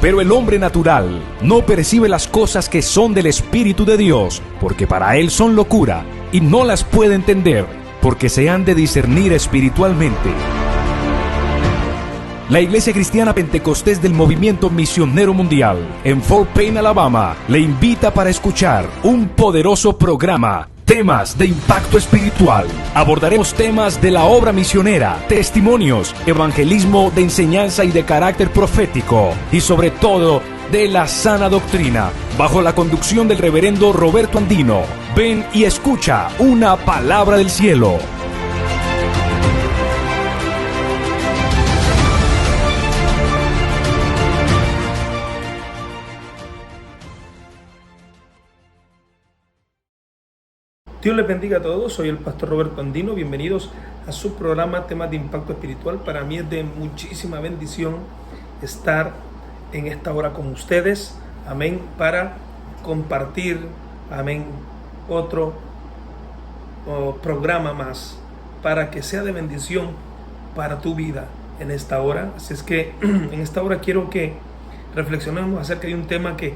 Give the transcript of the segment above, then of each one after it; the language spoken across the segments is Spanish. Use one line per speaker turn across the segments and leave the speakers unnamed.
Pero el hombre natural no percibe las cosas que son del Espíritu de Dios, porque para él son locura, y no las puede entender, porque se han de discernir espiritualmente. La Iglesia Cristiana Pentecostés del Movimiento Misionero Mundial, en Fort Payne, Alabama, le invita para escuchar un poderoso programa. Temas de impacto espiritual. Abordaremos temas de la obra misionera, testimonios, evangelismo de enseñanza y de carácter profético, y sobre todo, de la sana doctrina, bajo la conducción del reverendo Roberto Andino. Ven y escucha una palabra del cielo.
Dios les bendiga a todos, soy el pastor Roberto Andino, bienvenidos a su programa Temas de Impacto Espiritual. Para mí es de muchísima bendición estar en esta hora con ustedes, amén, para compartir, amén, otro programa más, para que sea de bendición para tu vida en esta hora. Así es que en esta hora quiero que reflexionemos acerca de un tema que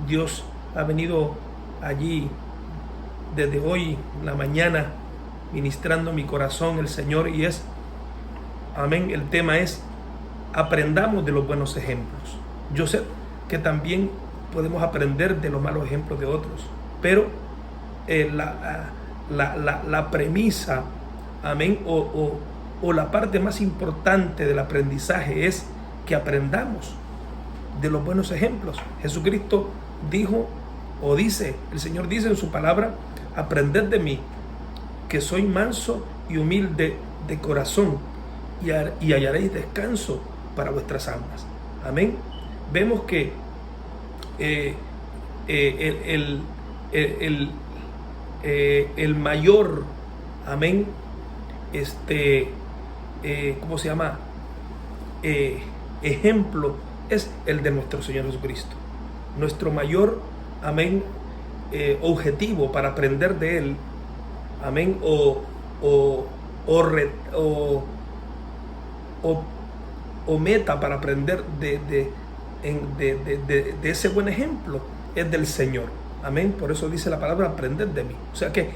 Dios ha venido allí desde hoy, la mañana, ministrando mi corazón el Señor, y es, amén, el tema es: aprendamos de los buenos ejemplos. Yo sé que también podemos aprender de los malos ejemplos de otros, pero la premisa, amén, o la parte más importante del aprendizaje es que aprendamos de los buenos ejemplos. Jesucristo dijo, o dice, el Señor dice en su palabra: aprended de mí, que soy manso y humilde de corazón, y hallaréis descanso para vuestras almas. Amén. Vemos que el mayor, amén, ¿cómo se llama? Ejemplo es el de nuestro Señor Jesucristo. Nuestro mayor, amén, objetivo para aprender de Él, amén, o meta para aprender de ese buen ejemplo es del Señor, amén. Por eso dice la palabra: aprended de mí. O sea que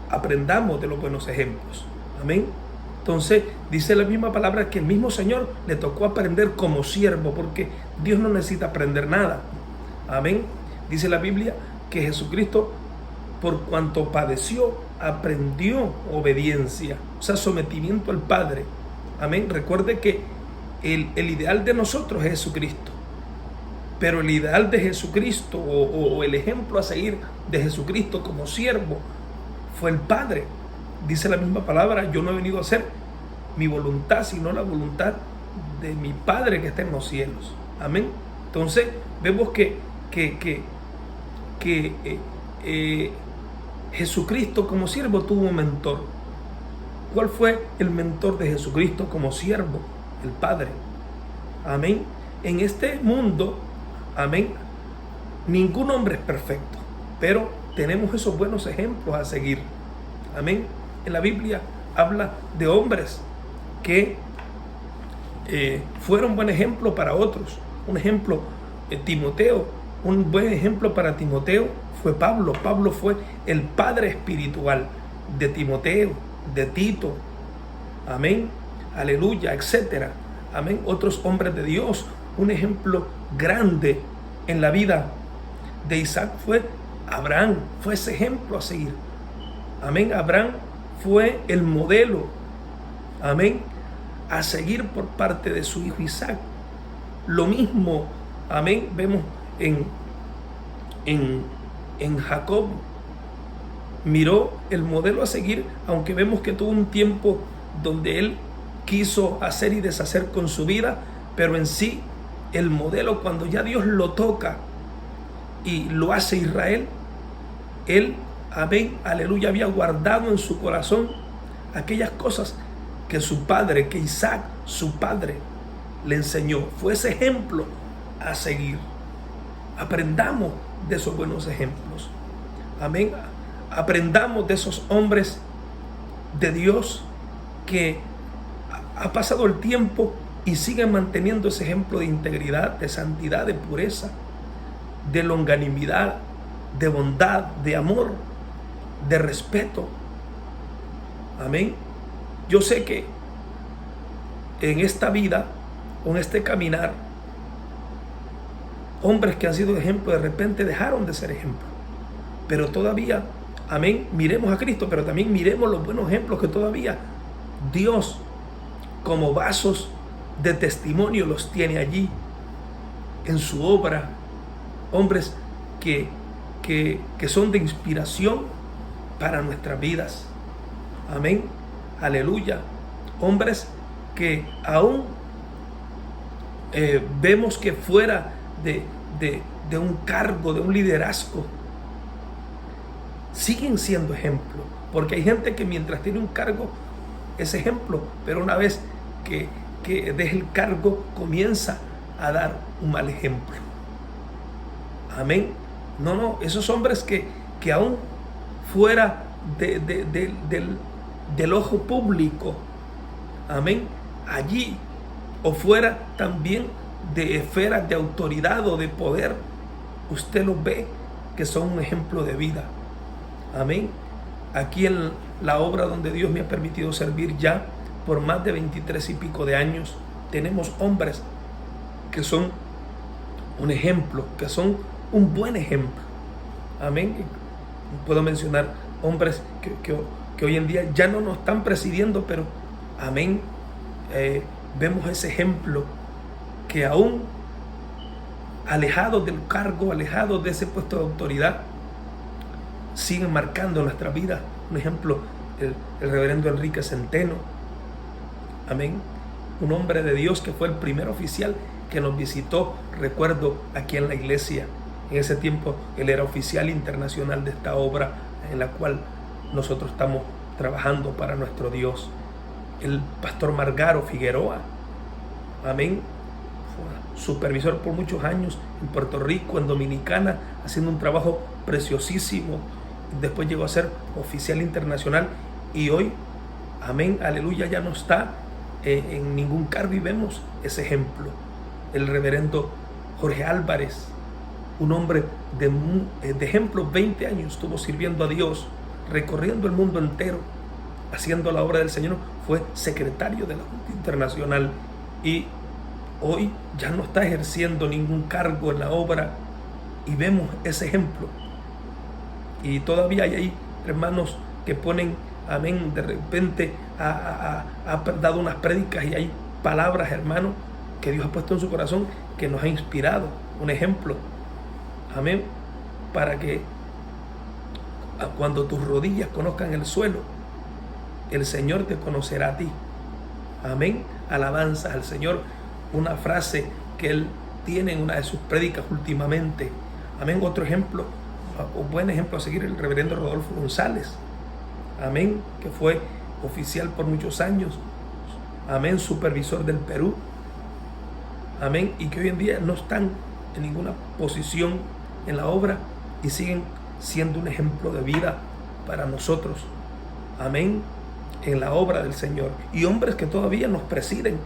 aprendamos de los buenos ejemplos, amén. Entonces dice la misma palabra que el mismo Señor le tocó aprender como siervo, porque Dios no necesita aprender nada, amén. Dice la Biblia que Jesucristo, por cuanto padeció, aprendió obediencia, o sea, sometimiento al Padre. Amén. Recuerde que el ideal de nosotros es Jesucristo, pero el ideal de Jesucristo o el ejemplo a seguir de Jesucristo como siervo fue el Padre. Dice la misma palabra: yo no he venido a hacer mi voluntad, sino la voluntad de mi Padre que está en los cielos. Amén. Entonces vemos que Jesucristo como siervo tuvo un mentor. ¿Cuál fue el mentor de Jesucristo como siervo? El Padre. Amén. En este mundo, amén, ningún hombre es perfecto, pero tenemos esos buenos ejemplos a seguir. Amén. En la Biblia habla de hombres que fueron buen ejemplo para otros. Un ejemplo, Timoteo. Un buen ejemplo para Timoteo fue Pablo. Pablo fue el padre espiritual de Timoteo, de Tito, amén, aleluya, etcétera, amén. Otros hombres de Dios. Un ejemplo grande en la vida de Isaac fue Abraham, fue ese ejemplo a seguir, amén. Abraham fue el modelo, amén, a seguir por parte de su hijo Isaac. Lo mismo, amén, vemos en Jacob. Miró el modelo a seguir, aunque vemos que tuvo un tiempo donde él quiso hacer y deshacer con su vida, pero en sí el modelo, cuando ya Dios lo toca y lo hace Israel, él, amén, aleluya, había guardado en su corazón aquellas cosas que su padre, que Isaac, su padre, le enseñó. Fue ese ejemplo a seguir. Aprendamos de esos buenos ejemplos, amén. Aprendamos de esos hombres de Dios que ha pasado el tiempo y siguen manteniendo ese ejemplo de integridad, de santidad, de pureza, de longanimidad, de bondad, de amor, de respeto. Amén. Yo sé que en esta vida, en este caminar, hombres que han sido ejemplo de repente dejaron de ser ejemplo. Pero todavía, amén, miremos a Cristo, pero también miremos los buenos ejemplos que todavía Dios, como vasos de testimonio, los tiene allí en su obra. Hombres que son de inspiración para nuestras vidas. Amén. Aleluya. Hombres que aún vemos que fuera de un cargo, de un liderazgo, siguen siendo ejemplo. Porque hay gente que mientras tiene un cargo es ejemplo, pero una vez que deja el cargo comienza a dar un mal ejemplo. Amén. No, esos hombres que aún fuera del ojo público, amén, allí o fuera también de esferas de autoridad o de poder, usted los ve que son un ejemplo de vida. Amén. Aquí en la obra donde Dios me ha permitido servir ya por más de 23 y pico de años, tenemos hombres que son un ejemplo, que son un buen ejemplo. Amén. Puedo mencionar hombres que hoy en día ya no nos están presidiendo, pero amén, vemos ese ejemplo que aún alejados del cargo, alejados de ese puesto de autoridad, siguen marcando nuestra vida. Un ejemplo, el reverendo Enrique Centeno. Amén. Un hombre de Dios que fue el primer oficial que nos visitó, recuerdo, aquí en la iglesia. En ese tiempo él era oficial internacional de esta obra en la cual nosotros estamos trabajando para nuestro Dios. El pastor Margaro Figueroa, amén, fue supervisor por muchos años en Puerto Rico, en Dominicana, haciendo un trabajo preciosísimo. Después llegó a ser oficial internacional y hoy, amén, aleluya, ya no está en ningún cargo y vemos ese ejemplo. El reverendo Jorge Álvarez, un hombre de ejemplo, 20 años estuvo sirviendo a Dios, recorriendo el mundo entero, haciendo la obra del Señor, fue secretario de la Junta Internacional y hoy ya no está ejerciendo ningún cargo en la obra y vemos ese ejemplo. Y todavía hay ahí hermanos que ponen, amén, de repente ha dado unas prédicas y hay palabras, hermanos, que Dios ha puesto en su corazón que nos ha inspirado, un ejemplo, amén, para que cuando tus rodillas conozcan el suelo, el Señor te conocerá a ti. Amén. Alabanza al Señor. Una frase que él tiene en una de sus prédicas últimamente. Amén. Otro ejemplo, o buen ejemplo a seguir, el reverendo Rodolfo González. Amén. Que fue oficial por muchos años. Amén. Supervisor del Perú. Amén. Y que hoy en día no están en ninguna posición en la obra y siguen siendo un ejemplo de vida para nosotros. Amén. En la obra del Señor. Y hombres que todavía nos presiden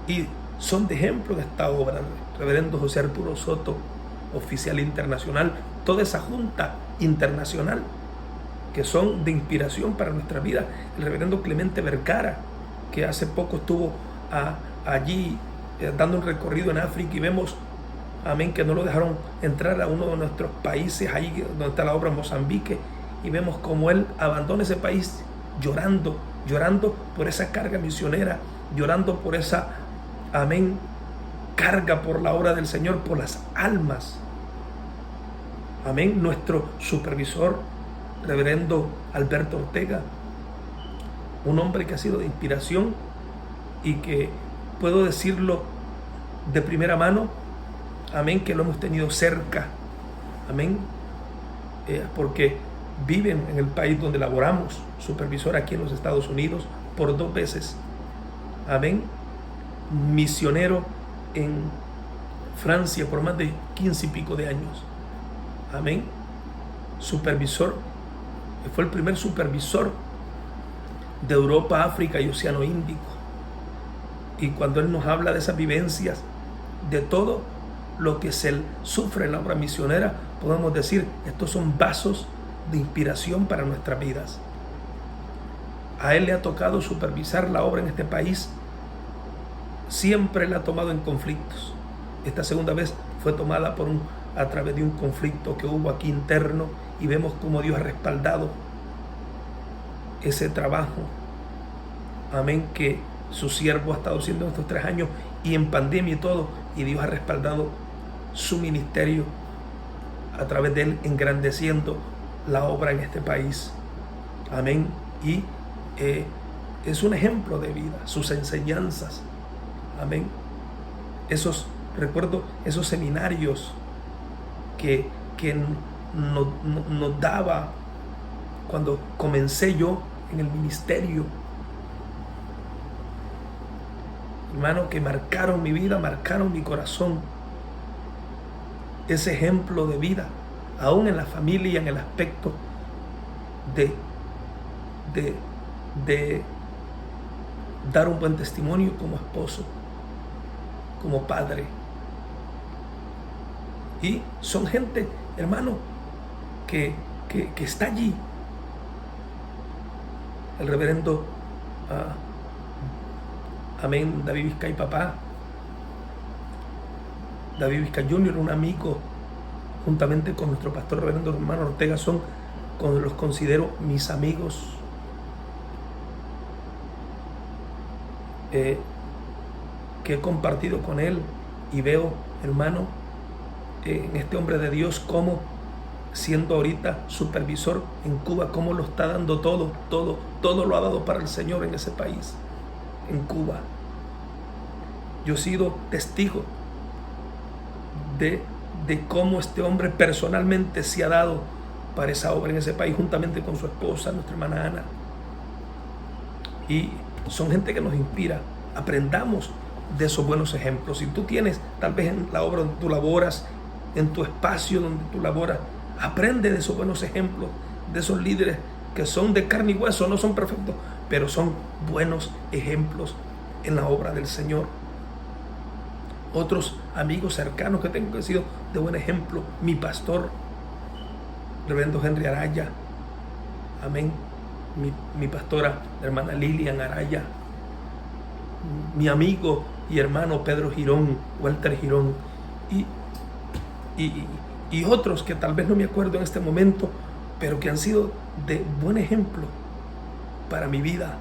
y son de ejemplo de esta obra. Reverendo José Arturo Soto, oficial internacional, toda esa junta internacional que son de inspiración para nuestra vida. El reverendo Clemente Vergara, que hace poco estuvo allí dando un recorrido en África y vemos, amén, que no lo dejaron entrar a uno de nuestros países, ahí donde está la obra en Mozambique, y vemos como él abandona ese país llorando por esa carga misionera, llorando por esa, amén, carga por la obra del Señor, por las almas. Amén. Nuestro supervisor, reverendo Alberto Ortega, un hombre que ha sido de inspiración y que puedo decirlo de primera mano, amén, que lo hemos tenido cerca, amén, porque viven en el país donde laboramos, supervisor aquí en los Estados Unidos por 2 veces, amén, misionero en Francia por más de 15 y pico de años, amén, supervisor, fue el primer supervisor de Europa, África y Océano Índico, Y cuando Él nos habla de esas vivencias, de todo lo que se sufre en la obra misionera, podemos decir, estos son vasos de inspiración para nuestras vidas. A Él le ha tocado supervisar la obra en este país. Siempre la ha tomado en conflictos. Esta segunda vez fue tomada a través de un conflicto que hubo aquí interno, y vemos cómo Dios ha respaldado ese trabajo. Amén, que su siervo ha estado haciendo en estos 3 años y en pandemia y todo, y Dios ha respaldado su ministerio a través de él, engrandeciendo la obra en este país. Amén. Y es un ejemplo de vida, sus enseñanzas. Amén. Recuerdo esos seminarios que nos daba cuando comencé yo en el ministerio, hermano, que marcaron mi vida, marcaron mi corazón. Ese ejemplo de vida, aún en la familia, en el aspecto de dar un buen testimonio como esposo, como padre. Y son gente, hermano, que está allí. El reverendo amén, David Vizcay papá, David Vizcay Jr., un amigo, juntamente con nuestro pastor reverendo hermano Ortega, los considero mis amigos. Que he compartido con él, y veo, hermano, en este hombre de Dios, como siendo ahorita supervisor en Cuba, cómo lo está dando todo lo ha dado para el Señor en ese país, en Cuba. Yo he sido testigo de cómo este hombre personalmente se ha dado para esa obra en ese país, juntamente con su esposa, nuestra hermana Ana. Y son gente que nos inspira. Aprendamos de esos buenos ejemplos. Si tú tienes, tal vez en la obra donde tú laboras, en tu espacio donde tú laboras, aprende de esos buenos ejemplos, de esos líderes que son de carne y hueso, no son perfectos, pero son buenos ejemplos en la obra del Señor. Otros amigos cercanos que tengo que han sido de buen ejemplo, mi pastor, reverendo Henry Araya, amén, mi pastora, la hermana Lilian Araya, mi amigo y hermano Pedro Girón, Walter Girón, y otros que tal vez no me acuerdo en este momento, pero que han sido de buen ejemplo para mi vida,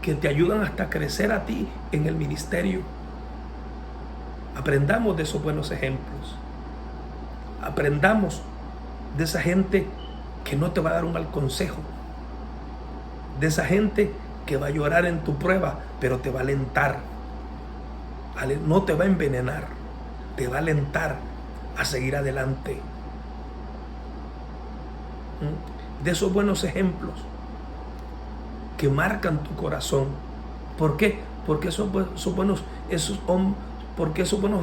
que te ayudan hasta a crecer a ti en el ministerio. Aprendamos de esos buenos ejemplos. Aprendamos de esa gente que no te va a dar un mal consejo, de esa gente que va a llorar en tu prueba, pero te va a alentar. No te va a envenenar, te va a alentar a seguir adelante. De esos buenos ejemplos que marcan tu corazón. ¿Por qué? Porque esos buenos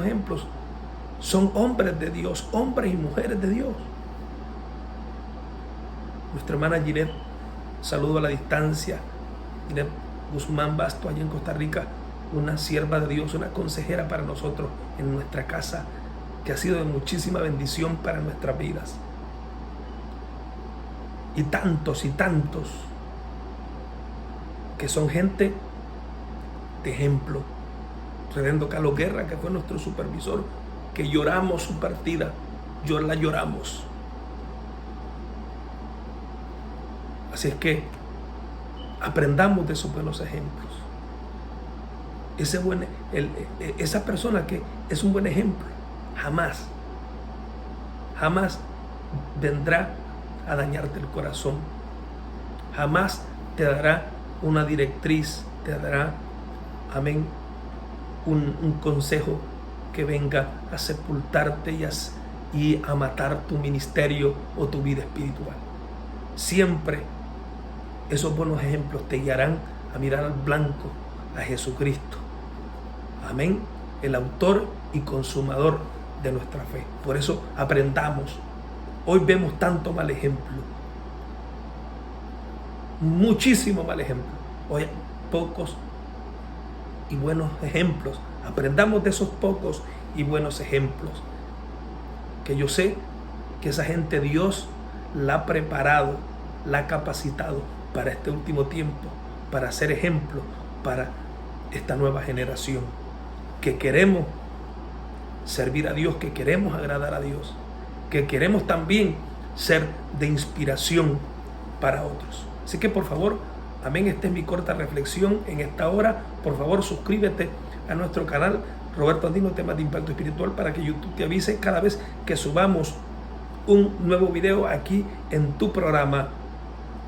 ejemplos son hombres de Dios, hombres y mujeres de Dios. Nuestra hermana Ginette, saludo a la distancia, Ginette Guzmán Basto, allá en Costa Rica, una sierva de Dios, una consejera para nosotros en nuestra casa, que ha sido de muchísima bendición para nuestras vidas. Y tantos que son gente de ejemplo. Reverendo Carlos Guerra, que fue nuestro supervisor, que lloramos su partida, la lloramos. Así es que aprendamos de esos buenos ejemplos. Esa persona que es un buen ejemplo, jamás vendrá a dañarte el corazón. Jamás te dará una directriz, te dará, amén, un consejo que venga a sepultarte y a matar tu ministerio o tu vida espiritual. Siempre esos buenos ejemplos te guiarán a mirar al blanco, a Jesucristo. Amén. El autor y consumador de nuestra fe. Por eso aprendamos. Hoy vemos tanto mal ejemplo. Muchísimo mal ejemplo. Hoy pocos y buenos ejemplos. Aprendamos de esos pocos y buenos ejemplos. Que yo sé que esa gente Dios la ha preparado, la ha capacitado para este último tiempo, para ser ejemplo para esta nueva generación. Que queremos servir a Dios, que queremos agradar a Dios, que queremos también ser de inspiración para otros. Así que por favor, amén, esta es mi corta reflexión en esta hora. Por favor, suscríbete a nuestro canal Roberto Andino, temas de impacto espiritual, para que YouTube te avise cada vez que subamos un nuevo video aquí en tu programa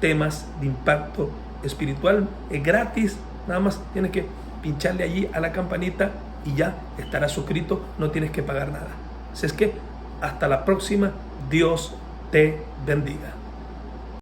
Temas de Impacto Espiritual. Es gratis, nada más tienes que pincharle allí a la campanita y ya estarás suscrito, no tienes que pagar nada. Así es que hasta la próxima, Dios te bendiga.